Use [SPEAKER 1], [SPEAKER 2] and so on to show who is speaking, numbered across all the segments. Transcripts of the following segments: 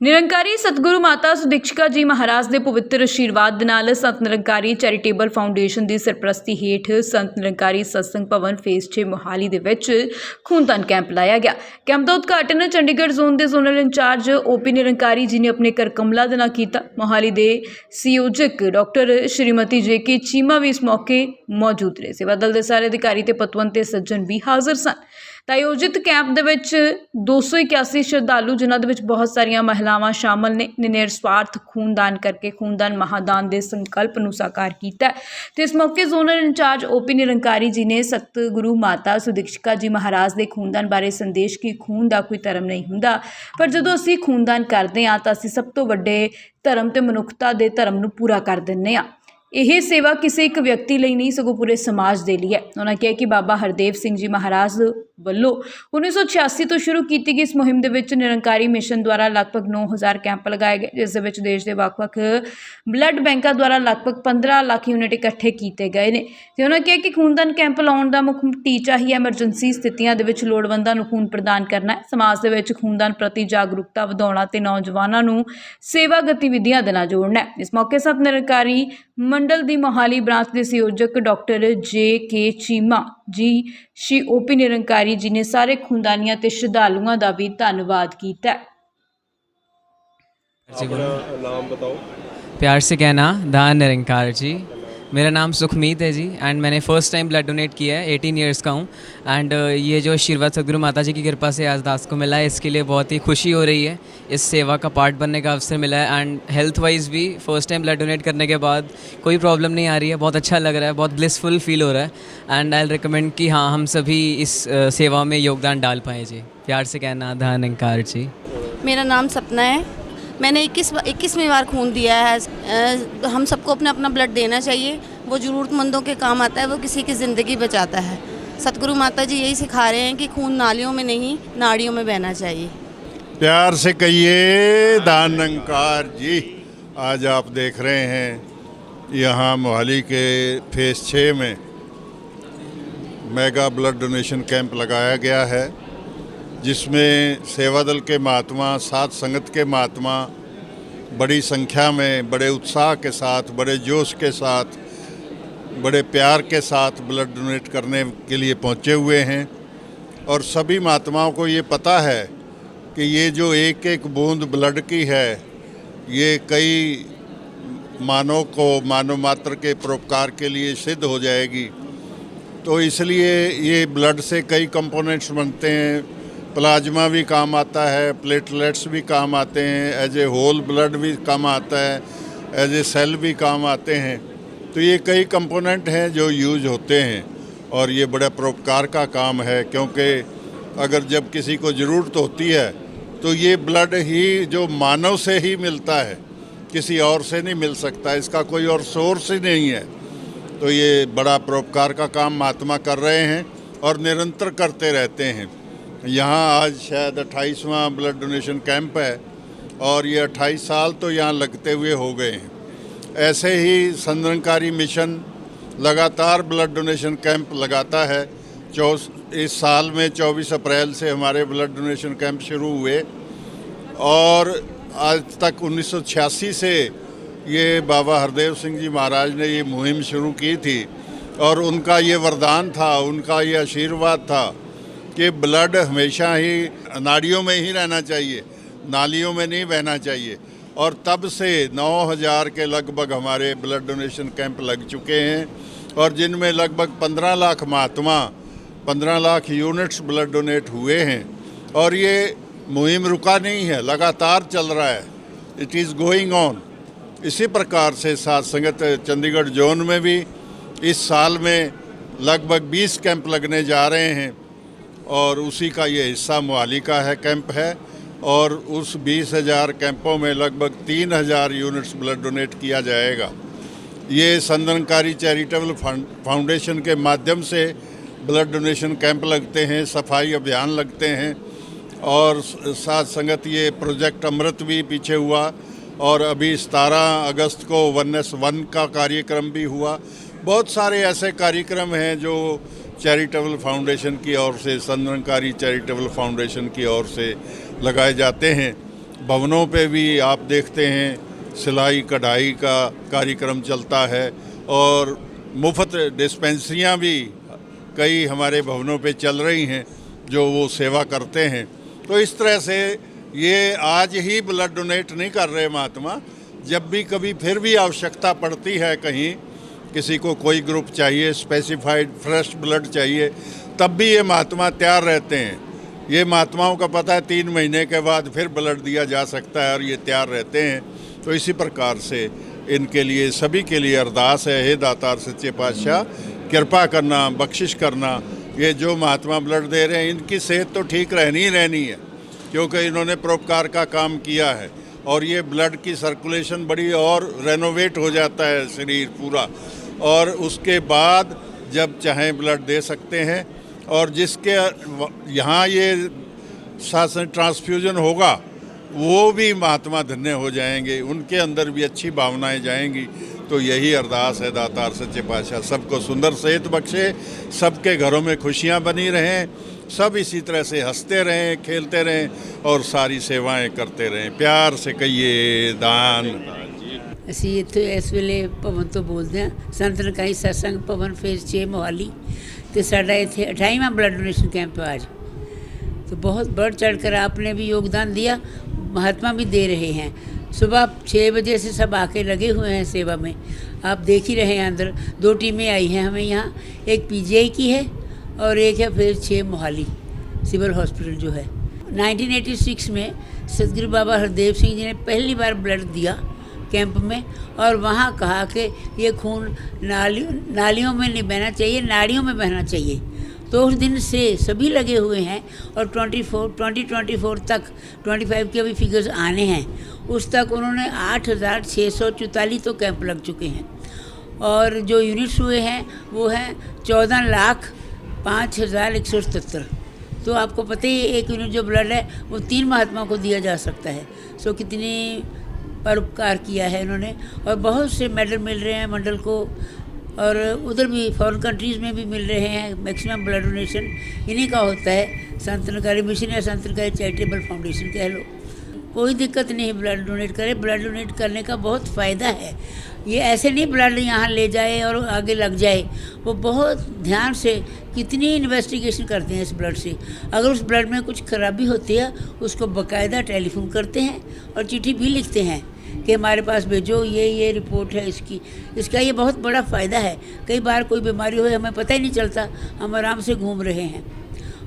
[SPEAKER 1] ਨਿਰੰਕਾਰੀ ਸਤਿਗੁਰੂ ਮਾਤਾ ਸੁਦੀਕਸ਼ਾ ਜੀ ਮਹਾਰਾਜ ਦੇ ਪਵਿੱਤਰ ਆਸ਼ੀਰਵਾਦ ਦੇ ਨਾਲ ਸੰਤ ਨਿਰੰਕਾਰੀ ਚੈਰੀਟੇਬਲ ਫਾਊਂਡੇਸ਼ਨ ਦੀ ਸਰਪ੍ਰਸਤੀ ਹੇਠ ਸੰਤ ਨਿਰੰਕਾਰੀ ਸਤਸੰਗ ਭਵਨ ਫੇਸ 6 ਮੋਹਾਲੀ ਦੇ ਵਿੱਚ ਖੂਨਦਾਨ ਕੈਂਪ ਲਾਇਆ ਗਿਆ। ਕੈਂਪ ਦਾ ਉਦਘਾਟਨ ਚੰਡੀਗੜ੍ਹ ਜ਼ੋਨ ਦੇ ਜ਼ੋਨਲ ਇੰਚਾਰਜ ਓਪੀ ਨਿਰੰਕਾਰੀ ਜੀ ਨੇ ਆਪਣੇ ਘਰ ਕਮਲਾ ਦੇ ਨਾਲ ਕੀਤਾ। ਮੋਹਾਲੀ ਦੇ ਸੰਯੋਜਕ ਡਾਕਟਰ ਸ਼੍ਰੀਮਤੀ ਜੇ.ਕੇ. ਚੀਮਾ ਵੀ ਇਸ ਮੌਕੇ ਮੌਜੂਦ ਰਹੇ। ਸੇਵਾ ਦਲ ਦੇ ਸਾਰੇ ਅਧਿਕਾਰੀ ਤੇ ਪਤਵੰਤ ਤੇ ਸੱਜਣ ਵੀ ਹਾਜ਼ਰ ਸਨ। ਤਾਂ ਆਯੋਜਿਤ ਕੈਂਪ ਦੇ ਵਿੱਚ 281 ਸ਼ਰਧਾਲੂ ਜਿਨ੍ਹਾਂ ਦੇ ਵਿੱਚ ਬਹੁਤ ਸਾਰੀਆਂ ਮਹਿਲਾਵਾਂ ਸ਼ਾਮਲ ਨੇ ਨਿਰਸਵਾਰਥ ਖੂਨਦਾਨ ਕਰਕੇ ਖੂਨਦਾਨ ਮਹਾਦਾਨ ਦੇ ਸੰਕਲਪ ਨੂੰ ਸਾਕਾਰ ਕੀਤਾ ਤੇ ਇਸ ਮੌਕੇ ਜ਼ੋਨਲ ਇੰਚਾਰਜ ਓਪੀ ਨਿਰੰਕਾਰੀ ਜੀ ਨੇ ਸਤਿਗੁਰੂ ਮਾਤਾ ਸੁਦੀਕਸ਼ਾ ਜੀ ਮਹਾਰਾਜ ਦੇ ਖੂਨਦਾਨ ਬਾਰੇ ਸੰਦੇਸ਼ ਕਿ ਖੂਨ ਦਾ ਕੋਈ ਧਰਮ ਨਹੀਂ ਹੁੰਦਾ, ਪਰ ਜਦੋਂ ਅਸੀਂ ਖੂਨਦਾਨ ਕਰਦੇ ਹਾਂ ਤਾਂ ਅਸੀਂ ਸਭ ਤੋਂ ਵੱਡੇ ਧਰਮ ਤੇ ਮਨੁੱਖਤਾ ਦੇ ਧਰਮ ਨੂੰ ਪੂਰਾ ਕਰ ਦਿੰਦੇ ਹਾਂ। ਇਹ ਸੇਵਾ ਕਿਸੇ ਇੱਕ ਵਿਅਕਤੀ ਲਈ ਨਹੀਂ ਸਗੋਂ ਪੂਰੇ ਸਮਾਜ ਦੇ ਲਈ ਹੈ। ਉਹਨਾਂ ਕਿਹਾ ਕਿ ਬਾਬਾ ਹਰਦੇਵ ਸਿੰਘ ਜੀ ਮਹਾਰਾਜ ਵੱਲੋਂ 1986 ਤੋਂ ਸ਼ੁਰੂ ਕੀਤੀ ਗਈ ਇਸ ਮੁਹਿੰਮ ਦੇ ਵਿੱਚ ਨਿਰੰਕਾਰੀ ਮਿਸ਼ਨ ਦੁਆਰਾ ਲਗਭਗ 9000 ਕੈਂਪ ਲਗਾਏ ਗਏ, ਜਿਸ ਦੇ ਵਿੱਚ ਦੇਸ਼ ਦੇ ਵੱਖ-ਵੱਖ ਬਲੱਡ ਬੈਂਕਾਂ ਦੁਆਰਾ ਲਗਭਗ 15 ਲੱਖ ਯੂਨਿਟ ਇਕੱਠੇ ਕੀਤੇ ਗਏ ਨੇ। ਤੇ ਉਹਨਾਂ ਕਿਹਾ ਕਿ ਖੂਨਦਾਨ ਕੈਂਪ ਲਾਉਣ ਦਾ ਮੁੱਖ ਟੀਚਾ ਹੀ ਐਮਰਜੈਂਸੀ ਸਥਿਤੀਆਂ ਦੇ ਵਿੱਚ ਲੋੜਵੰਦਾਂ ਨੂੰ ਖੂਨ ਪ੍ਰਦਾਨ ਕਰਨਾ ਹੈ, ਸਮਾਜ ਦੇ ਵਿੱਚ ਖੂਨਦਾਨ ਪ੍ਰਤੀ ਜਾਗਰੂਕਤਾ ਵਧਾਉਣਾ ਤੇ ਨੌਜਵਾਨਾਂ ਨੂੰ ਸੇਵਾ ਗਤੀਵਿਧੀਆਂ ਦੇ ਨਾਲ ਜੋੜਨਾ ਹੈ। ਇਸ ਮੌਕੇ ਸੰਤ ਨਿਰੰਕਾਰੀ ਮੰਡਲ ਦੀ ਮੋਹਾਲੀ ਬ੍ਰਾਂਚ ਦੇ ਸੰਯੋਜਕ ਡਾਕਟਰ ਜੇ.ਕੇ. ਚੀਮਾ ਜੀ, ਸ਼੍ਰੀ ਓਪੀ ਨਿਰੰਕਾਰੀ जी ने सारे खूनदानियां ते श्रद्धालुओं का भी धन्यवाद किया।
[SPEAKER 2] नाम बताओ।
[SPEAKER 3] प्यार से कहना दान निरंकार जी। मेरा नाम सुखमीत है जी एंड मैंने फ़र्स्ट टाइम ब्लड डोनेट किया है, 18 ईयर्स का हूँ एंड ये जो आशीर्वाद सतगुरु माता जी की कृपा से आज दास को मिला है, इसके लिए बहुत ही खुशी हो रही है। इस सेवा का पार्ट बनने का अवसर मिला है एंड हेल्थ वाइज भी फर्स्ट टाइम ब्लड डोनेट करने के बाद कोई प्रॉब्लम नहीं आ रही है, बहुत अच्छा लग रहा है, बहुत ब्लिसफुल फील हो रहा है एंड आई रिकमेंड कि हाँ हम सभी इस सेवा में योगदान डाल पाएँ जी। प्यार से कहना दान निरंकार जी।
[SPEAKER 4] मेरा नाम सपना है, मैंने 21वीं बार खून दिया है। हम सबको अपना अपना ब्लड देना चाहिए, वो ज़रूरतमंदों के काम आता है, वो किसी की ज़िंदगी बचाता है। सतगुरु माता जी यही सिखा रहे हैं कि खून नालियों में नहीं नाड़ियों में बहना चाहिए।
[SPEAKER 2] प्यार से कहिए दान निरंकार जी। आज आप देख रहे हैं यहाँ मोहाली के फेस 6 में मेगा ब्लड डोनेशन कैंप लगाया गया है, जिसमें सेवा दल के महात्मा, साथ संगत के महात्मा बड़ी संख्या में, बड़े उत्साह के साथ, बड़े जोश के साथ, बड़े प्यार के साथ ब्लड डोनेट करने के लिए पहुंचे हुए हैं। और सभी महात्माओं को ये पता है कि ये जो एक एक बूंद ब्लड की है, ये कई मानव मात्र के परोपकार के लिए सिद्ध हो जाएगी। तो इसलिए ये ब्लड से कई कंपोनेंट्स बनते हैं। प्लाज्मा भी काम आता है, प्लेटलेट्स भी काम आते हैं, एज ए होल ब्लड भी काम आता है, एज ए सेल भी काम आते हैं। तो ये कई कंपोनेंट हैं जो यूज होते हैं और ये बड़ा परोपकार का काम है, क्योंकि अगर जब किसी को ज़रूरत होती है तो ये ब्लड ही जो मानव से ही मिलता है, किसी और से नहीं मिल सकता, इसका कोई और सोर्स ही नहीं है। तो ये बड़ा परोपकार का काम महात्मा कर रहे हैं और निरंतर करते रहते हैं। यहाँ आज शायद 28वां ब्लड डोनेशन कैंप है और ये 28 साल तो यहाँ लगते हुए हो गए हैं। ऐसे ही संत निरंकारी मिशन लगातार ब्लड डोनेशन कैंप लगाता है। इस साल में 24 अप्रैल से हमारे ब्लड डोनेशन कैंप शुरू हुए और आज तक 1986 से ये बाबा हरदेव सिंह जी महाराज ने ये मुहिम शुरू की थी और उनका ये वरदान था, उनका ये आशीर्वाद था कि ब्लड हमेशा ही नाड़ियों में ही रहना चाहिए, नालियों में नहीं बहना चाहिए। और तब से 9000 के लगभग हमारे ब्लड डोनेशन कैंप लग चुके हैं और जिनमें लगभग 15 लाख महात्मा, 15 लाख यूनिट्स ब्लड डोनेट हुए हैं। और ये मुहिम रुका नहीं है, लगातार चल रहा है, इट इज़ गोइंग ऑन। इसी प्रकार से साथ संगत चंडीगढ़ जोन में भी इस साल में लगभग 20 कैंप लगने जा रहे हैं और उसी का ये हिस्सा मोहाली का है कैंप है। और उस 20,000 कैंपों में लगभग 3,000 यूनिट्स ब्लड डोनेट किया जाएगा। ये संत निरंकारी चैरिटेबल फाउंडेशन के माध्यम से ब्लड डोनेशन कैंप लगते हैं, सफाई अभियान लगते हैं और साथ संगत ये प्रोजेक्ट अमृत भी पीछे हुआ और अभी 17 अगस्त को 1S1 का कार्यक्रम भी हुआ। बहुत सारे ऐसे कार्यक्रम हैं जो चैरिटेबल फाउंडेशन की ओर से, संत निरंकारी चैरिटेबल फाउंडेशन की ओर से लगाए जाते हैं। भवनों पे भी आप देखते हैं सिलाई कढ़ाई का कार्यक्रम चलता है और मुफ्त डिस्पेंसरियां भी कई हमारे भवनों पे चल रही हैं जो वो सेवा करते हैं। तो इस तरह से ये आज ही ब्लड डोनेट नहीं कर रहे महात्मा, जब भी कभी फिर भी आवश्यकता पड़ती है, कहीं किसी को कोई ग्रुप चाहिए, स्पेसिफाइड फ्रेश ब्लड चाहिए, तब भी ये महात्मा तैयार रहते हैं। ये महात्माओं का पता है 3 महीने के बाद फिर ब्लड दिया जा सकता है और ये तैयार रहते हैं। तो इसी प्रकार से इनके लिए सभी के लिए अरदास है, हे दातार सच्चे पातशाह कृपा करना, बख्शिश करना। ये जो महात्मा ब्लड दे रहे हैं इनकी सेहत तो ठीक रहनी ही रहनी है, क्योंकि इन्होंने परोपकार का काम किया है और ये ब्लड की सर्कुलेशन बड़ी और रेनोवेट हो जाता है शरीर पूरा, और उसके बाद जब चाहें ब्लड दे सकते हैं। और जिसके यहाँ ये शासन ट्रांसफ्यूजन होगा वो भी महात्मा धन्य हो जाएंगे, उनके अंदर भी अच्छी भावनाएं जाएंगी। तो यही अरदास है दातार सच्चे पातशाह सबको सुंदर सेहत बख्शे, सबके घरों में खुशियाँ बनी रहें, सब इसी तरह से हंसते रहें, खेलते रहें और सारी सेवाएं करते रहें। प्यार से कहिए दान।
[SPEAKER 5] ਅਸੀਂ ਇੱਥੇ ਇਸ ਵੇਲੇ ਭਵਨ ਤੋਂ ਬੋਲਦੇ ਹਾਂ, ਸੰਤ ਨਿਕਾਈ ਸਤਸੰਗ ਭਵਨ ਫੇਜ਼ 6 मोहाली। तो साडा इत्थे 28वां ब्लड डोनेशन कैंप है आज। तो बहुत बढ़ चढ़ कर आपने भी योगदान दिया, महात्मा भी दे रहे हैं। सुबह 6 बजे से सब आके लगे हुए हैं सेवा में, आप देख ही रहे हैं। अंदर 2 टीमें आई हैं हमें यहाँ, एक पीजीआई की है और एक है फेज 6 मोहाली सिविल हॉस्पिटल जो है। 1986 में सतगुरु बाबा हरदेव सिंह जी ने पहली बार ब्लड दिया कैंप में, और वहाँ कहा कि ये खून नालियों में नहीं बहना चाहिए, नाड़ियों में बहना चाहिए। तो उस दिन से सभी लगे हुए हैं और 2024 तक 25 के अभी फिगर्स आने हैं, उस तक उन्होंने 8,644 तो कैंप लग चुके हैं। और जो यूनिट्स हुए हैं वो हैं 14,05,177। तो आपको पता ही एक यूनिट जो ब्लड है वो 3 महात्मा को दिया जा सकता है। सो कितनी परोपकार किया है इन्होंने, और बहुत से मेडल मिल रहे हैं मंडल को, और उधर भी फॉरेन कंट्रीज़ में भी मिल रहे हैं। मैक्सिमम ब्लड डोनेशन इन्हीं का होता है, संत निकारी मिशन या संत निकारी चैरिटेबल फाउंडेशन कह लो। कोई दिक्कत नहीं है ब्लड डोनेट करे, ब्लड डोनेट करने का बहुत फ़ायदा है। ये ऐसे नहीं ब्लड यहाँ ले जाए और आगे लग जाए, वो बहुत ध्यान से कितनी इन्वेस्टिगेशन करते हैं इस ब्लड से। अगर उस ब्लड में कुछ खराबी होती है उसको बाकायदा टेलीफोन करते हैं और चिट्ठी भी लिखते हैं कि हमारे पास भेजो, ये रिपोर्ट है इसकी। इसका ये बहुत बड़ा फ़ायदा है। कई बार कोई बीमारी हो हमें पता ही नहीं चलता, हम आराम से घूम रहे हैं।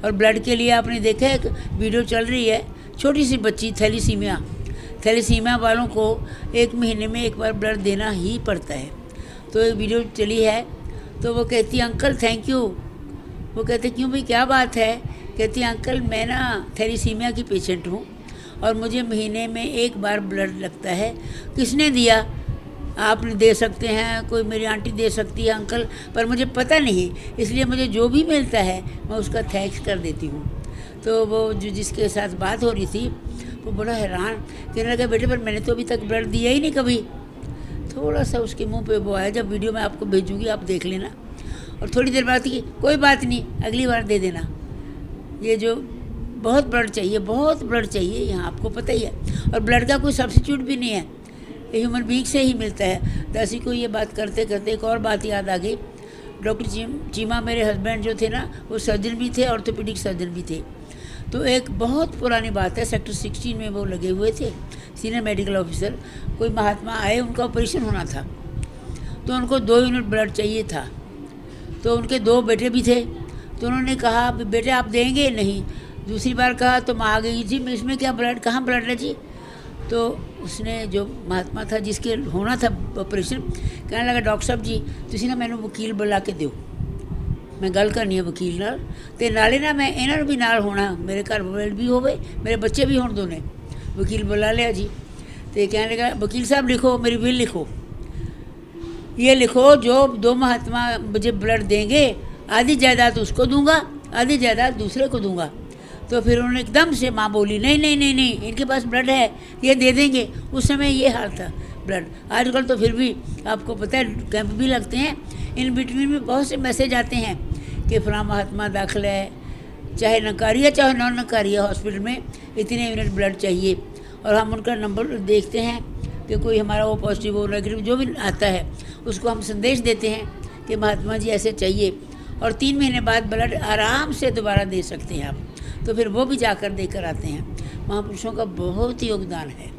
[SPEAKER 5] और ब्लड के लिए आपने देखा एक वीडियो चल रही है, छोटी सी बच्ची थैलीसीमिया वालों को 1 महीने में 1 बार ब्लड देना ही पड़ता है। तो एक वीडियो चली है, तो वो कहती है अंकल थैंक यू। वो कहते क्यों भाई क्या बात है? कहती अंकल मैं ना थैलीसीमिया की पेशेंट हूँ और मुझे महीने में 1 बार ब्लड लगता है। किसने दिया? आपने दे सकते हैं, कोई मेरी आंटी दे सकती है अंकल, पर मुझे पता नहीं, इसलिए मुझे जो भी मिलता है मैं उसका थैंक्स कर देती हूँ। तो वो जो जिसके साथ बात हो रही थी वो बड़ा हैरान, कहने लगा बेटे पर मैंने तो अभी तक ब्लड दिया ही नहीं कभी। थोड़ा सा उसके मुंह पे वो आया, जब वीडियो मैं आपको भेजूँगी आप देख लेना। और थोड़ी देर बाद कि कोई बात नहीं अगली बार दे देना। ये जो बहुत ब्लड चाहिए यहाँ, आपको पता ही है। और ब्लड का कोई सब्सिट्यूट भी नहीं है, ये ह्यूमन बीइंग से ही मिलता है। दसी को ये बात करते करते एक और बात याद आ गई। डॉक्टर चीमा मेरे हस्बैंड जो थे ना, वो सर्जन भी थे, ऑर्थोपेडिक सर्जन भी थे। तो एक बहुत पुरानी बात है, सेक्टर 16 में वो लगे हुए थे, सीनियर मेडिकल ऑफिसर। कोई महात्मा आए, उनका ऑपरेशन होना था, तो उनको 2 यूनिट ब्लड चाहिए था। तो उनके 2 बेटे भी थे, तो उन्होंने कहा बेटे आप देंगे? नहीं। दूसरी बार कहा तो माँ आ गई, जी इसमें क्या ब्लड, कहाँ ब्लड है जी? तो उसने जो महात्मा था जिसके होना था ऑपरेशन, कहने लगा डॉक्टर साहब जी तुसी ना मैनू वकील बुला के दो, मैं गल करनी है वकील नाल, ते नाले ना मैं इन्हां नूं भी नाल होना, मेरे घर ब्लड भी होवे, मेरे बच्चे भी होण दोने। वकील बुला लिया जी, तो कहने लगा वकील साहब लिखो, मेरी विल लिखो, ये लिखो जो 2 महात्मा मुझे ब्लड देंगे आधी जायदाद उसको दूंगा, आधी जायदाद दूसरे को दूंगा। तो फिर उन्होंने एकदम से माँ बोली नहीं नहीं नहीं नहीं, इनके पास ब्लड है, ये दे देंगे। उस समय ये हाल था ब्लड। आजकल तो फिर भी आपको पता है कैंप भी लगते हैं, इन बिटवीन में बहुत से मैसेज आते हैं कि फलां महात्मा दाखिल है, चाहे नकारी है चाहे नॉन नकारी है, हॉस्पिटल में इतने यूनिट ब्लड चाहिए। और हम उनका नंबर देखते हैं कि कोई हमारा वो पॉजिटिव हो नेगेटिव जो भी आता है उसको हम संदेश देते हैं कि महात्मा जी ऐसे चाहिए, और 3 महीने बाद ब्लड आराम से दोबारा दे सकते हैं आप। तो फिर वो भी जाकर देकर आते हैं। महापुरुषों का बहुत योगदान है।